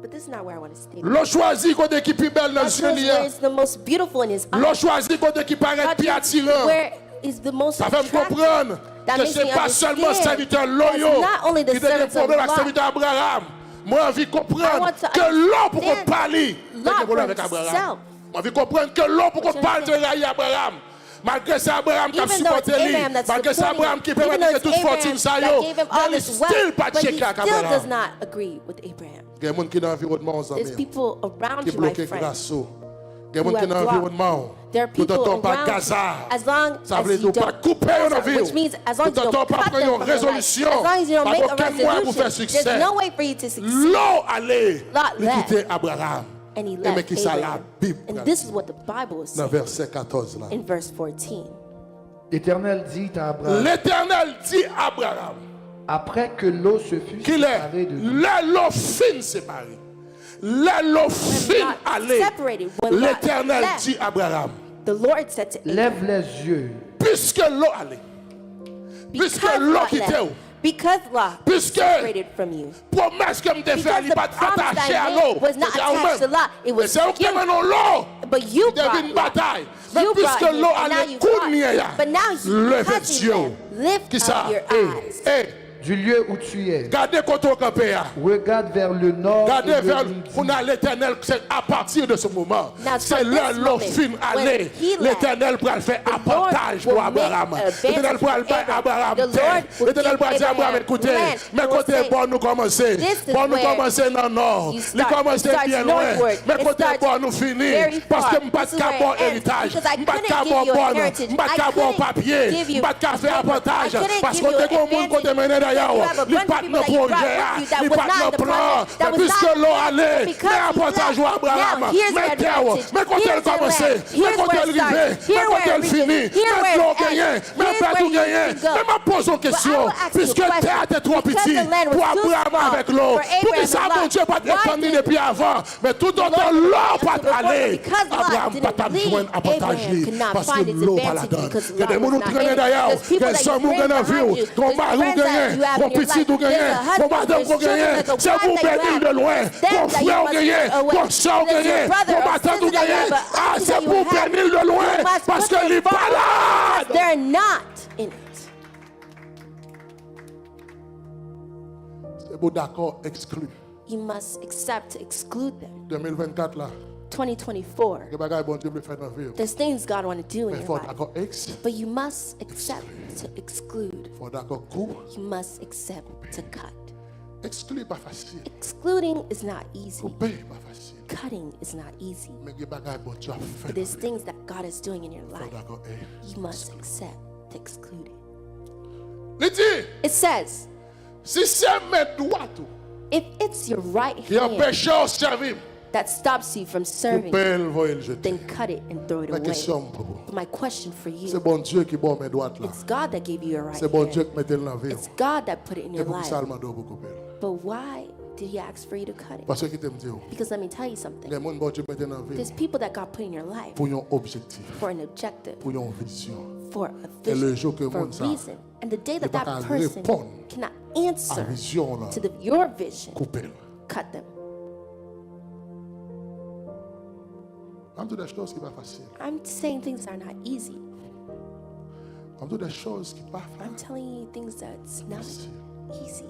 But this is not where I want to stay. L'eau choisit côté qui plus belle dans Lot le chose ciel. where is the most beautiful in his L'eau eyes. choisit côté qui paraît Lot plus chose attirant. where is the most Ça fait me attractive. comprendre That que makes ce n'est me pas seulement understand serviteur that loyaux it's not only the qui donne des servants of problèmes avec Lot. serviteur Abraham. Moi, j'ai envie de I comprendre want to que l'eau pour qu'on understand parle, il y a des Lot problèmes avec for Abraham. himself. Moi, j'ai envie de comprendre que l'eau pour qu'on But you parle de understand? railler Abraham. Malgré c'est Abraham qui a Even though supporté it's lui, Abraham that's malgré c'est supporting Abraham him, qui even permet though que it's toute Abraham fortune ça that yo, gave him all mais il this wealth, still pas but he checker avec still does Abraham. not agree with Abraham. Il y a des gens qui dans l'environnement, There's amis, people around qui you, my bloquent friend. grâce. Il y a des who gens qui have dans blocked. l'environnement. There are Nous people t'entendons pas around you. Gaza. As long Ça as veut you dire pas don't couper Gaza, nos vies. which means as long Nous as you don't t'entendons pas cut prendre them une from your life, résolution. as long as you don't Pas make a aucun moyen pour faire resolution, succès. there's no way for you to succeed. L'eau allait, Lot il left. quittait Abraham. And he Et mais left qui ça la Abraham. Bible And this is what the Bible is dans saying verset 14 là. in verse 14. L'Éternel dit à Abraham, L'Éternel dit à Abraham après que l'eau se fût qu'il est séparée de lui, l'eau fine séparée. L'eau fine Lot allée. separated, when Lot L'Éternel left, dit à Abraham, the Lord said to Abraham, lève les yeux puisque l'eau allait, puisque because l'eau Lot quittait, left, Because law is Puisque separated from you. promesse que me te fait, Because il the pas promise attaché I à made l'eau. was not C'est à attached to vous-même. law. It Mais was c'est vous qui you. menez l'eau. But you Il y avait brought une law. bataille. Mais You brought puisque him, l'eau and now allait you courir, brought. But now he's levez touching Dieu. them. Lift Qui ça? up your eyes. Du lieu où tu es, Gardez quand on campé. regarde vers le nord Gardez et vers le midi. on a l'éternel, c'est à partir de ce moment. Now, C'est from là this l'eau moment, fin when aller. he left, L'éternel pourra faire the avantage Lord pour will make Abraham. advantage L'éternel pourra for faire Abraham. Abraham The Lord terre. will L'éternel give pourra dire Abraham, Abraham écoutez, land. mais He will côté say, bon nous commencer. this is Bon nous where commencer dans le nord. you Nous start. commencer It starts bien loin. northward. Mais It côté starts bon nous finir. very Parce far. que je ne pas This is where bon it ends. héritage. Because I Je ne pas couldn't bon give you a bon. heritage. Je ne pas I bon couldn't papier. give Je you ne pas faire a paper. avantage. I couldn't Parce give que you tu an as monde côté advantage. mené d'ailleurs. You have a Il bunch pas of de people that you brought projet. with you that Il was pas not de in the plan. project, that Mais was puisque not l'eau planned. allait, Because mais he avantage left. à Abraham. Now, here's Mais the terre. advantage. Mais quand Here's elle the commence, land. mais Here's quand where elle it starts. arrive, mais Here quand where elle it finit, reaches. Here même where l'eau it gagne, ends. même Here's pas where tout you gagné. can go. Mais ma pose une question. But I will ask you a Puisque question. terre était trop Because petit the land was pour too Abraham small avec l'eau. for Pour Abraham que ça, and mon Lot. Dieu, pas Why établi did depuis avant. Mais tout the Lord autant l'eau didn't pas before, aller. because Lot Abraham didn't pas leave, joindre avantage Abraham lui. could not Parce find que his l'eau pas la advantage donne. because Il y a des Lot gens was qui not traînent in it. d'ailleurs. There's people Quels that sont you mon bring gagnant behind vie. you. Ton There's mari ou friends that gagné. you have Ton in your petit life. ou There's gagné. a Ton husband, madame there's ou gagné. children, there's a C'est wife vous that you bénir have. de loin. There's them Ton that you frère ou must gagné. put away. Ton soeur ou There's gagné. your brother Ton or matin sister ou that you gagné. have, but Ah, auntie c'est that you pour have. bénir de loin. You must Parce put que them n'est pas far là. because they're not in it. C'est beau d'accord, exclu. You must accept to exclude them. 2024 là. 2024. Que bagaille bon Dieu veut faire dans la vie. There's things God want to do in Mais your faut life. d'accord But you must accept to exclude. faut d'accord coupe. You must accept to cut. Exclu pas facile. Excluding is not easy. Couper pas facile. Cutting is not easy. Mais que bagaille bon Dieu a fait. But there's things that God is doing in your Faut life. d'accord. You must accept to exclude it. Il dit, It says, si c'est mes doigts tout if it's your right qui hand empêche au servir, that stops you from serving, coupez le voyez le jeter. then cut it and throw it Ma away. question pour vous. But my question for C'est you, bon Dieu qui bon mes doigts là. it's God that gave you your right C'est bon Dieu hand. qui mette dans la vie. It's God that put it in Et your pour life. ça, il m'a dit pour couper. But why did he ask for you to cut it? Parce que qui t'aime dire, Because let me tell you something. les gens bon Dieu mette dans la vie There's people that God put in your life pour un objectif, for an objective, pour une vision. for a Et le vision, jour que for a monde ça, reason. And the day that il va that pas person répondre cannot À answer vision là, to your vision, couper. cut them. I'm tout des choses qui pas facile. I'm saying things that are not easy. I'm tout des choses qui pas I'm telling you things that's not facile. easy.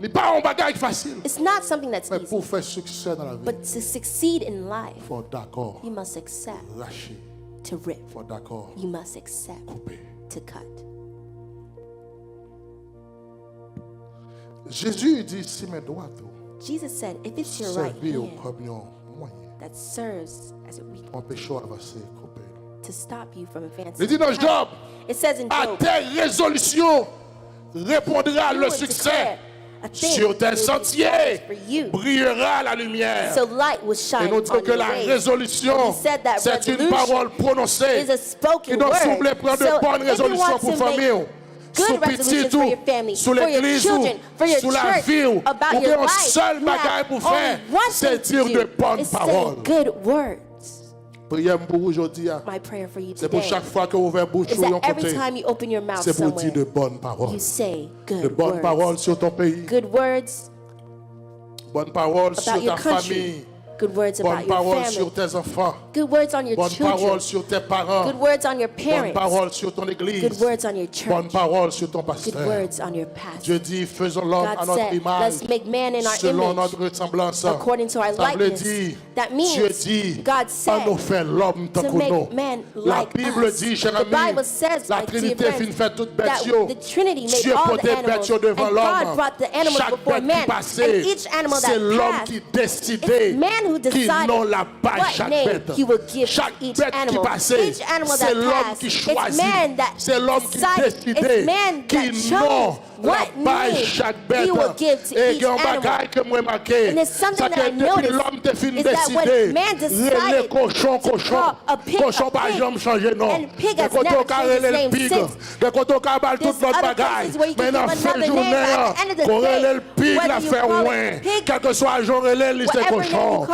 Il pas un bagage facile. It's not something that's Mais easy. pour faire succès dans la vie, But to succeed in life, il faut d'accord you must accept lâcher. to rip. Il faut d'accord You must accept couper. to cut. Jésus dit si mes doigts tout Jesus said, if it's your right servir hand comme un moyen that serves as a weak pour empêcher d'avancer, couper. to stop you from Il advancing, dit dans Job, it says in à Job, tes résolutions répondra you le will succès. declare a thing Sur tes will be sentiers established for you. brillera la lumière. So light will Et shine nous on disons que your la ways. résolution, He said that c'est une resolution parole prononcée is a spoken qui doit word. sembler prendre de So bonnes if you résolutions want pour to make famille, sous good petit resolutions tout, for your family, sous for your l'église, children, for your sous la church, vie, about ou your bien un life, seul you bagage have pour faire, only one c'est thing to dire de do, bonnes is say paroles. good words. Prière pour aujourd'hui, My prayer for you c'est pour today chaque fois que vous ouvrez bouche is ou un that every côté, time you open your mouth c'est pour dire de somewhere, bonnes paroles. you say De good bonnes paroles words. sur ton pays, Good words bonnes paroles sur about ta your country. famille, Good words bonnes about your paroles sur family. tes enfants, Good words on your bonnes children. paroles sur tes parents, Good words on your bonnes parents. paroles sur ton église, Good words on your bonnes church. paroles sur ton Good pasteur. words on your pastor. Dieu dit, faisons l'homme à God notre said, image, let's make man in our selon image, notre ressemblance. according to our Ça veut likeness. dire, That means Dieu dit, God on said nous fait l'homme tant to que nous. make man La like Bible us. dit, cher The ami, Bible says, la my dear Trinité friends, finit fait toute that bête. the Trinity made Dieu all porte the animals, bête devant and l'homme. God brought the animals Chaque before bête qui man, passait, and each animal c'est that l'homme passed, qui décidait it's man who qui decided nom la paille what chaque name bête. he will give Chaque to each bête qui animal. passait, Each animal c'est that l'homme passed, qui it's choisit. man that C'est l'homme qui decided, décidait it's man qui that chose nom la what paille name chaque bête. he will give to Et each il y a un animal. bagage que moi marqué. And there's something Ça that que I depuis noticed l'homme te fin is that when décider, man decided les cochons, to call a pig cochon a pas pig, jamais changé non. and pig has Des côtés never au carré changed his le name pig, since. des côtés au carré tout There's notre other bagage. places where you can Maintenant give fin another name, journée, but at the end of the qu'on day, le pig whether la you faire call it ouin. pig, Quel que soit jour et liste whatever name you cochon. call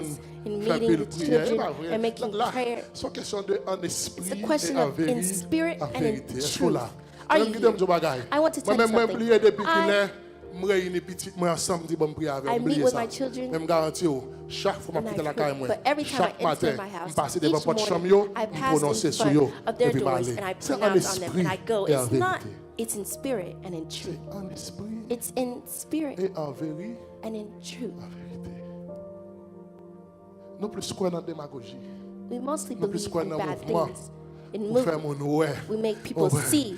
things, in meeting the children and making prayer. C'est une question de en It's esprit a question et en of in vérité. spirit En and in vérité. Est-ce que truth. là? Are Même you qui t'aime here? ce bagage. I want to tell you Moi-même, moi, something. oublié depuis qu'il est. Je réunis petite moi ensemble dit bon prier avec I meet with my children, même garantie chaque fois and je I quitte la pray. caille moi But every time chaque I enter matin my house, je passe each devant porte chambre morning, yo I je pass prononce in sur front yo of their et puis doors parler. and I C'est en pronounce on them esprit and I go. et en It's not, vérité. it's in spirit and in truth. En esprit It's in spirit et en vérité. and in truth. En vérité. Nous plus quoi dans démagogie. We mostly Nous plus believe quoi in dans bad mouvement. things. In Pour faire movement, mon ouais. we make people see.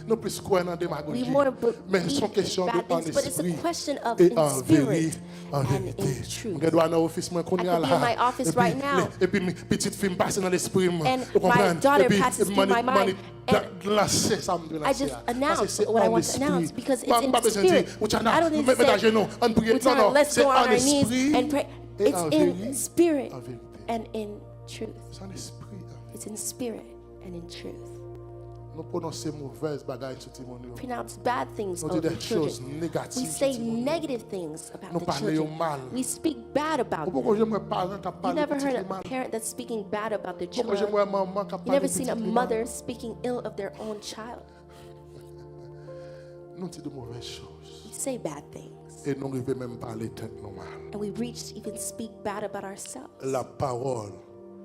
Nous plus quoi dans We démagogie. more Mais believe c'est question in de bad en things, but it's a esprit question of et in en spirit vérité. En and vérité. in truth. Je dois dans l'office moi qu'on I y could a be in my là. office right now. Et puis petite fille me passe dans l'esprit moi. And Vous my comprenez? daughter Et puis passes through my mind, and lancer ça me I just announce what I want to announce because it's in pas besoin de spirit. dire I don't need to mettre à genoux en prier. say, Non non, let's c'est go on en our knees esprit and pray. et It's en in vérité. spirit En vérité. and in truth. C'est en esprit. It's in spirit and in truth. Nous prononçons mauvaises bagailles sur Timonio. Pronounce bad things Nous over disons the des choses children. négatives. We say sur Timonio. negative things Nous about the parlons children. mal. We speak bad about them. Pourquoi j'aimerais parents qui You parlent never petit heard mal? a parent that's speaking bad about their Pourquoi child. j'aimerais maman qui You parle never petit seen a mal? mother speaking ill of their own child. Nous disons de mauvaises choses. We say bad things. Et nous n'arrivons même pas à l'éteindre normal. And we reach to even speak bad about ourselves. La parole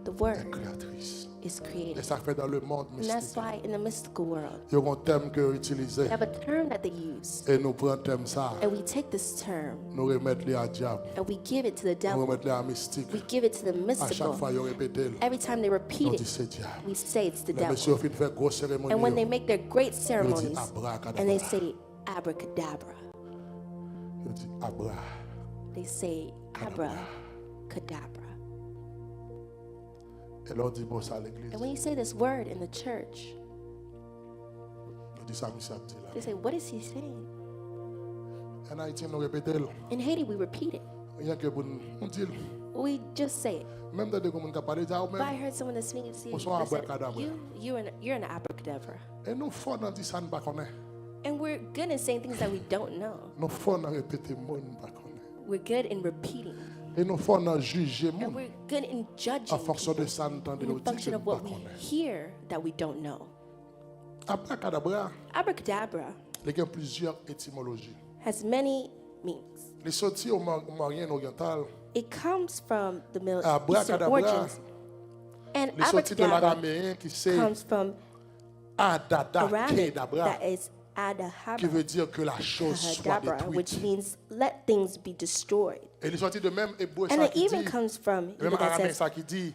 The est word créatrice. is Et created. ça fait dans le monde And that's mystique. why in the mystical world, Il y a un terme que utilisé they have a term that they use. et nous prenons terme ça. And we take this term Nous remettons à diable. and we give it to the Nous devil. remettons à mystique. We give it to the À chaque mystical. fois, ils répètent. Every time they Nous repeat disons it, c'est diable. we say it's the Les messieurs devil. finissent faire grosse cérémonie. And when they make their great Ils disent ceremonies, abracadabra. and they say abracadabra, Ils disent abra. they say abracadabra. Et leur dit bon ça à l'église. And when you say this word in the church, Nous disons ça, monsieur dit là. they say, what is he saying? En Haïti, nous répétons. In Haiti, we repeat it. Rien que pour nous dire. We just say it. Même dans des communes qui parlent, ils If I disent heard someone that's speaking to you, Bonsoir, they said, abracadabra. you're an abracadabra. et nous faut dans dire ça nous pas connaît. And we're good at saying things that we don't know. Nous faut dans répéter mot nous pas connaît. We're good in repeating. Et nous faut dans juger And mot we're good in judging en fonction de people ça nous entendons in nous dire que function nous of pas what we connaît. hear that we don't know. Abracadabra, Abracadabra il y a plusieurs étymologies. has many meanings. Les sorties au Moyen Oriental, It comes from the Middle Eastern Abracadabra. origins. And les sorties de abracadabra l'araméen qui c'est comes from Adada Aramaic Kedabra, that is qui adahabra, veut dire que la chose soit which détruite. means let things be destroyed. Et les sorties de même hébreu And ça it qui even dit, comes from même that araméen says ça qui dit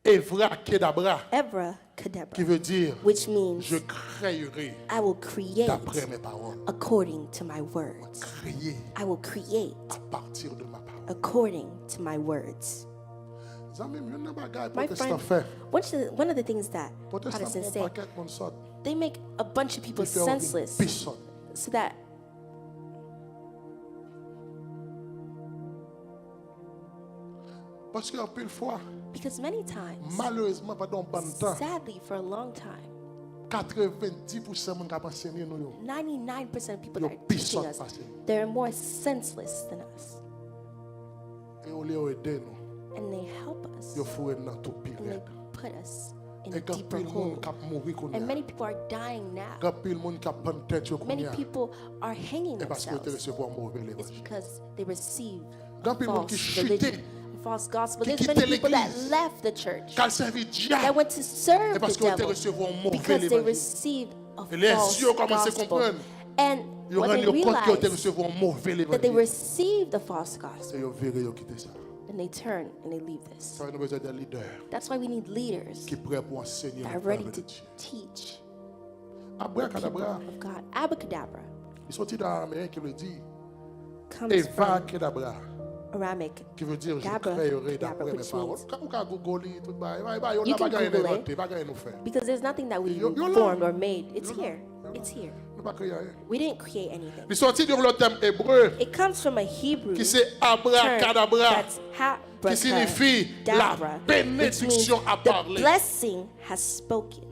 Evra Kedabra, qui abracadabra, veut dire which means je créerai I will create d'après mes paroles. according to my words. Créer I will create à partir de ma parole. according to my words. Zami, il y a un bagage My protestant friend, fait. one of the things that Protestant Protestants font say, paquet qu'on sorte. they make a bunch of people Ils font senseless personne. so that Parce qu'en pile fois, because many times, malheureusement, pendant un bon temps, sadly, for a long time, 90% de gens qui enseigné nous, 99% of people Yo, that are peace teaching out, us, Pastor. they're more senseless than us. et on les aide nous. And they help us. Ils font dans tout And they pire. put us in Et a quand deeper pile hole. monde qui mourir qu'on And many people are dying now. quand pile monde qui prend tête qu'on Many y a, people are hanging et parce que tu themselves. recevoir mauvais It's l'évangile. because they receive Quand pile monde qui false religion, chuté, a false gospel. qui There's quittait many people that l'église, left the church, qui servi that diable, went to serve et parce the que tu devil recevoir mauvais because they l'évangile. received a Et les false yeux commencent à gospel. comprendre. And Ils what they rendent compte qu'ils ont realized recevoir mauvais that they l'évangile. received the false gospel, Et ils virent, ils quittent ça. and they turn and they leave this. Ça, nous avons besoin de leaders That's why we need leaders qui sont prêts pour enseigner that le are ready peuple to de Dieu. teach Abracadabra, of God. Abracadabra ils sont dans l'araméen qui le dit. comes Eva from Kedabra, Aramic, qui veut dire je Dabra, créerai Dabra, d'après mes which paroles. means- Quand vous avez Google, tout va, on You n'a pas can gagné Google inventé, it. pas gagné nous faire. because there's nothing that we You're là. formed or made. It's You're là. here. You're It's là. here. Nous pas créé rien. We didn't create anything. Il sorti de le terme hébreu It comes from a Hebrew qui c'est term abracadabra, that's qui signifie la abracadabra, which means bénédiction à the parler. blessing has spoken.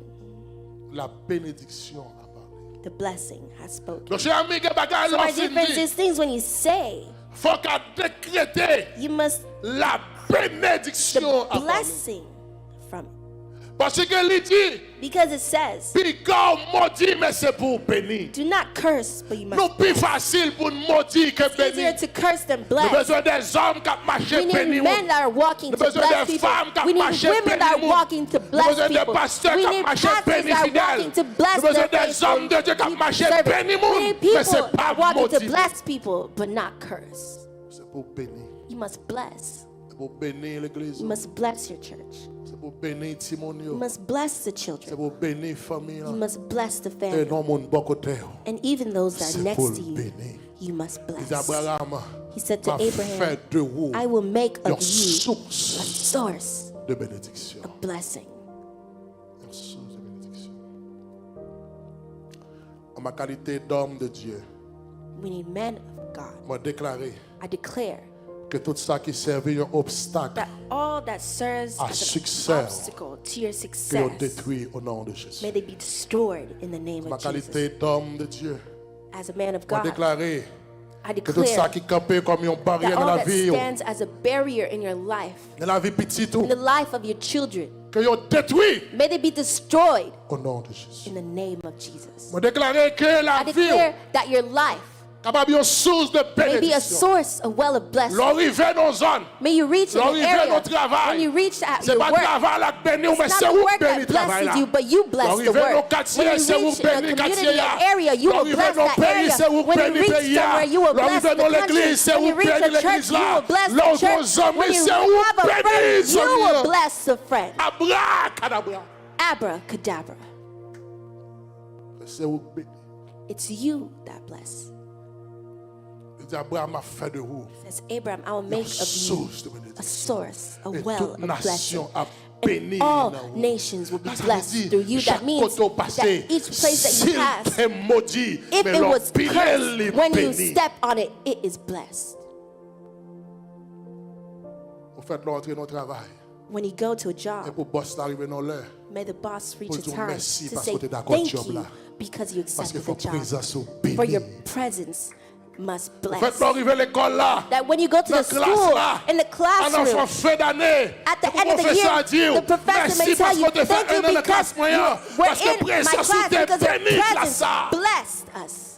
La bénédiction à parler. The blessing has spoken. Donc, chers amis, que bagage So l'on my difference finit. is things when you say, Faut qu'à décréter you must la bénédiction the à parler. blessing from it. Parce que il dit, Because it says, puis quand on maudit, mais c'est pour bénir. do not curse, but you must Nous plus bless. facile pour nous maudire que It's easier bénir. to curse than Nous bless. avons besoin des hommes qui marchent We need bénir. men that are walking to Nous avons besoin bless des people. femmes qui We need marchent women that are bénir. walking to Nous avons bless besoin des people. pasteurs We qui need marchent pastors bénir that are fidèles. walking to Nous bless avons besoin their des faithful hommes de Dieu qui marchent servants. bénir. We need Mais people c'est pas that are walking to maudire. bless people, but not curse. C'est pour bénir. You must bless. C'est pour bénir l'église. You must bless your church. C'est pour bénir Timonio. You must bless the C'est children. pour bénir famille. You must bless the Et family. non mon bon côté. And even those that C'est are pour next to you, bénir. you must Il dit bless. Abraham, He said to m'a Abraham, fait de vous I will make une of you a source source de bénédiction. of blessing. Une source de bénédiction. En ma qualité d'homme de Dieu, We need men of God. m'a déclaré I declare que tout ça qui servait un obstacle that all that serves à as succès, an obstacle to your que l'on success, détruit au nom de Jésus. may they be destroyed in the name Ma of Jesus. qualité d'homme de Dieu, As a man of m'a God, déclaré I que tout ça declare qui campait comme une that barrière dans all la that vie, stands as a barrier in your life, dans la vie petite, in the life of your children, que l'on détruit may they be destroyed au nom de Jésus. in the name of Jesus. M'a déclaré que la I vie declare that your life capable une source de may be a bénédiction. source, a well of blessing. L'arrivée dans zone, May you reach in an l'arrivée area au travail, when you reach at c'est your pas work. travail la béni, mais It's c'est not the où work béni that travail blesses là. you, but you bless the L'arrivée dans work. quartier, When you c'est où reach in a béni community quartier an area, you will L'arrivée bless dans that pays, area. c'est où When you béni reach pays somewhere, you will bless L'arrivée the dans country. l'église, c'est When où you reach béni the church, l'église you là. will bless Là où the church. vos amis, When you c'est où have a friend, béni you will Seigneur. bless a friend. Abracadabra. Abracadabra. C'est où béni. It's you that bless. Il dit Abraham a fait de vous Says Abraham, I will une make of you source de a bénédiction. source, a Et well toute of blessing. nation a béni. All dans vous. nations will be Là, ça veut blessed dire, through you. chaque That means côté au that passé, each place that you s'il pass, t'est maudit, if mais it was l'empile cursed, est when you béni. step on it, it is blessed. Vous faites l'entrée dans le travail. When you go to a Et job, pour boss l'arriver dans l'heure. may the boss reach Pour a dire time merci to parce say que t'es d'accord thank job you là. because you Parce qu'il accepted faut the job. présence au For your béni. presence must Vous faites bless. l'arrivée à l'école là. That when you go to Dans the la classe school, là. in the Un enfant classroom, fin d'année. at the le end of the professeur a year, dit, the professor merci may tell parce you, qu'on t'a thank fait you un an de because classe moyen. you were Parce que in my présence class, ou t'es because your béni, là presence ça. blessed us.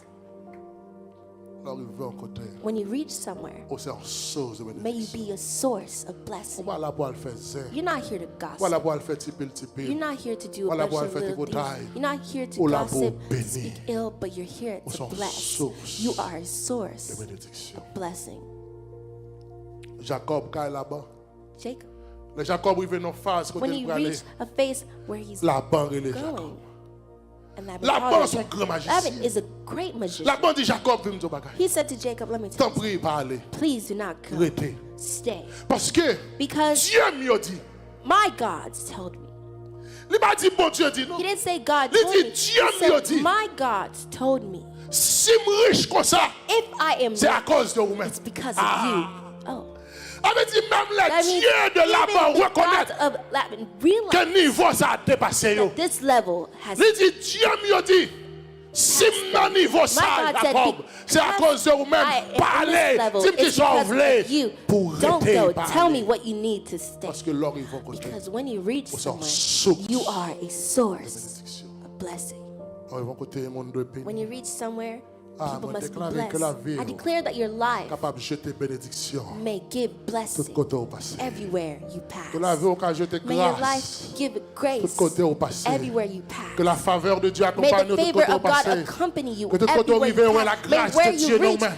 L'arrivée en côté. When you reach somewhere, C'est une source de may you bénédiction. be a source of On blessing. va là pour le faire zin. You're not here to On va là gossip. pour le faire tipil tipil. You're not here to do a Voilà bunch pour of faire little tes things. batailles. You're not here to Ou là pour gossip, bénir. speak ill, but you're here Ou to sont bless. source You are a de source bénédiction. of blessing. Jacob, quand il est là-bas, Jacob, le Jacob arrive dans une phase when côté he pour aller. reached a phase where he's La banque et les Jacob. going, and La Laban banque sont grand magicien. is a great magician. La banque dit Jacob, viens nous bagage. He said to Jacob, let me tell T'en you, prie, parler. please do not go. Restez. Stay. Parce que Because Dieu m'a dit. my God told me. Il m'a dit, bon Dieu dit non. He didn't say God Il told dit, me. Dieu He m'a dit. said, my God told me. Si je suis riche comme ça, If I am c'est à rich, cause de vous-même. it's because of you. Oh. Avait dit même That les means dieux de là-bas even the reconnaissent gods of Laban realize que niveau ça a dépassé. that this level has. Il dit, Dieu m'a dit, si mon niveau ça, My God said, Jacob, c'est à cause de vous-même. I am at Parlez, this level, dis-moi it's qui sont because of you. pour Don't rester go. parler. Tell me what you need to stay. Parce que l'or, ils vont côté. Because when you reach Nous sommes somewhere, source you are a source bénédiction. of blessing. Ils vont côté mon deux pays. When you reach somewhere, people moi, must be déclarer que la blessed. vie, I declare that your life capable de jeter bénédiction. may give Tout blessing côté au passé. everywhere you Que la pass. vie, on peut jeter May your grâce. life give Tout grace côté au passé. everywhere you Que la pass. faveur de Dieu May accompagne the nous tout favor côté au of God passé. accompany you Que tout côté everywhere arrivé, you ouais, la pass. May grâce where de you Dieu reach, nous-mêmes.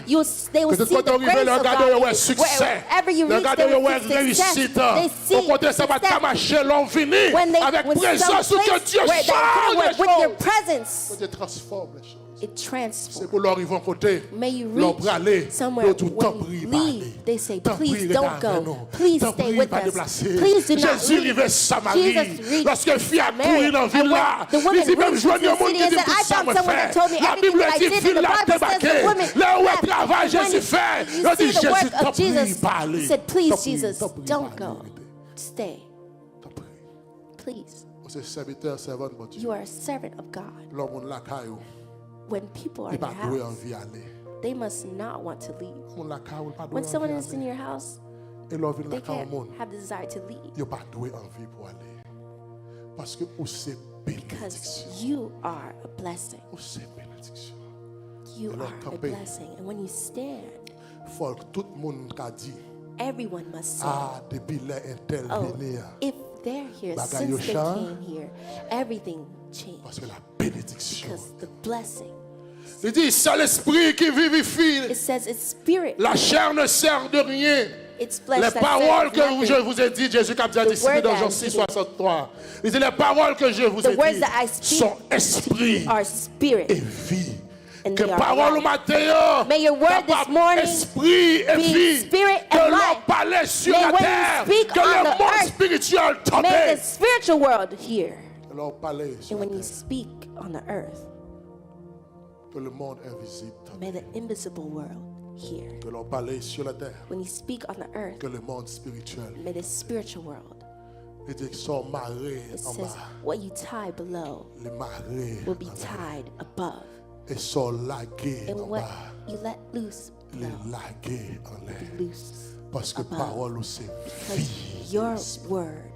they Que will tout see the côté arrivé, grace le of regardez, God. ouais, succès. Wherever you Le reach, regardez, they will ouais, see success. réussite. They see Au côté, ça va success. t'amarcher l'homme fini. When they, Avec when présence some où que place Dieu where change les with your choses. presence, Dieu transforme les choses. it C'est transforms. pour leur arriver en côté. May you Leur reach aller. somewhere L'autre temps when prie, you parler. leave, they say, Tant please prie, don't regarde go. nous. Please Tant stay prie, with pas us. déplacer. Please do not Jésus leave. arrivait Samarie. Jesus reached Lorsque fille a Samaria. couru dans la ville And là, when the woman il dit même reached joignez the au monde city qui and dit said, tout I ça found me someone fait. that told me La everything Bible that I dit did, fille and the l'a Bible says débarqué. the woman Là où left. est travail, And when Jésus fait. you Il dit see the Jésus, work t'en of prie, Jesus, parler. he said, please, T'en prie, Jesus, t'en prie, don't parler. go. Stay. T'en prie. Please. C'est serviteur, servante de Dieu. You are a servant of God. L'homme la caillou. When people are Il in pas your doué house, envie aller. they must not want to leave. L'homme la caillou, pas doué When someone envie is in aller. your house, Et l'homme vient they la caillou can't monde. have the desire to leave. Il pas doué envie pour aller. Parce que vous c'est Because bénédiction. you are a blessing. Vous c'est bénédiction. You Alors, are a campé. blessing. And when you stand, Faut que tout le monde a dit, everyone must say, ah, depuis les oh, intervenir. if they're here, Bagay since yo they chan. came here, everything changed. Parce que la bénédiction. Because the blessing, Il dit, c'est l'esprit qui vivifie. it says it's spirit. La chair ne sert de rien. It's flesh Les that paroles serves que je nothing. vous ai dites, Jésus qui a déjà dit word dans that Jean I'm 6, speaking. 63. Il dit, les paroles que je vous The ai words dites that I speak sont esprit are spirit. et vie. And Que they are parole au life. matin, May your word this capable morning esprit et be vie. spirit Que and l'on life. parlait sur May la when you terre, speak que on le the monde earth, spirituel Make tombait. the spiritual world hear. Que l'on parlait sur And la when you terre, speak on the earth, que le monde invisible may tombait. the invisible world hear. Que l'on parlait sur la terre, When you speak on the earth, que le monde spirituel. may the spiritual world. Il dit qu'ils sont marrés It en says bas, what you tie below les marrés will be en bas. tied above. Et sont lagués en And what bas, you let loose les below lagués en l'air. be loose. Parce que above. parole c'est Because vie. your word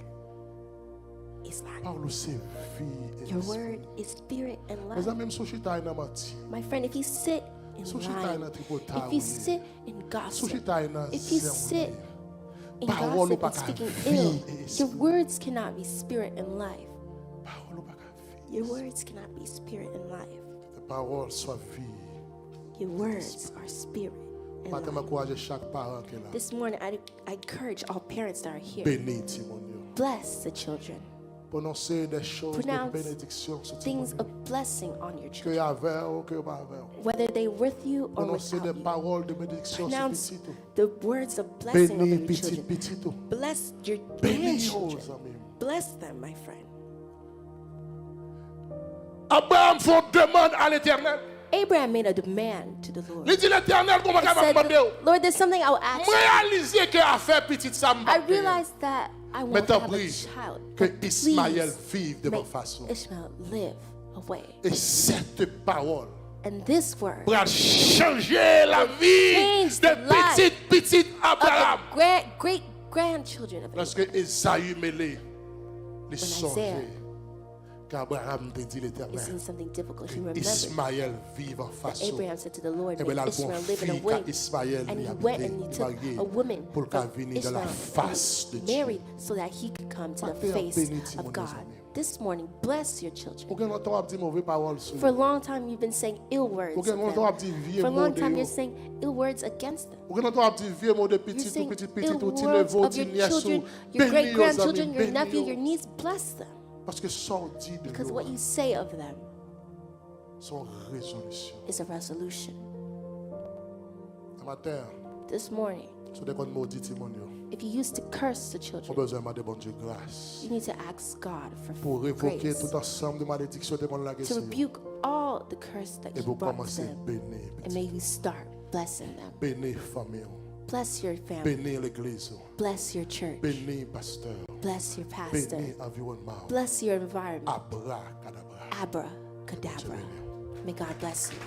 is life. Parole c'est vie. et Your esprit. word is spirit and Mes life. amis, si tu as un amati, My friend, if you sit in si tu line, as un tripotage, if you sit in si gossip, tu as un if you sit in parole ou gossip pas and speaking vie ill, et your esprit. words cannot be spirit and life. Parole ou pas vie. Your words cannot be spirit and life. Les paroles soient vie. Your words are spirit and Matin, life. m'encourager chaque parent qui est là. This morning, I encourage all parents that are here. Bénis Timonio. Bless the children. Prononcer des choses de Pronounce bénédiction sur things Timonio. of blessing on your Que children. y avait ou que pas avec. Whether they're with you or Prononcer des without you. paroles de bénédiction sur Pronounce petit. the words of blessing over Bénis your petit, children. petit. Bless your Bénis grandchildren. aux amis. Bless them, my friend. Abraham fait demande à l'Éternel. Abraham made a demand to the Lord. Il dit l'Éternel, comment He il va said, demander? Lord, there's something I will ask you. Réaliser que a fait petit ça I realized that I want to Maintenant, have a prie child. que But Ismaël please vive de ma make façon. Ishmael live away. Et cette parole And this word pour changer la vie change de the life petit of Abraham. the great grandchildren of Abraham. Lorsque Esaü mêlé, les Isaiah songeait qu'Abraham te dit Is l'Éternel. in something difficult. He Que remembered Ismaël vive en that façon. Abraham said to the Lord, Et bien may là, Ishmael bon live in a fille way. qu'Ismaël And lui he a went and he took marié a woman pour qu'elle from vienne de la Ishmael face de and Dieu. married so that he could come to the Matin, face bénis-tu, mon of God. ami. This morning, bless your children. Aucun longtemps a dit mauvais paroles sur For a eux. long time, you've been saying ill words Aucun of longtemps a them. dit vieux For a mots long de time, you're eux. saying ill words against them. Aucun longtemps a dit vieux mots de You're petit, tout saying petit, ill tout petit, words neveu, of your nièce, children, your bénis aux great-grandchildren, amis, your nephew, bénis your aux- niece. Bless them. Parce que sorti de Because nous, what you say of them son résolution. is a resolution. Ce matin, This morning, sur des comptes maudits, Timonio, if you used to curse the on a children, besoin de bon Dieu grâce you need to ask God pour for révoquer grace tout ensemble de malédictions de mon lague to rebuke all the curse that et you pour brought to commencer à them. bénir. And may you start blessing them. Bénir famille, Bless your family. bénir l'église, Bless your church. bénir pasteur, Bless your pastor. bénir environnement. Bless your environment. Abracadabra. Abracadabra. May God bless you.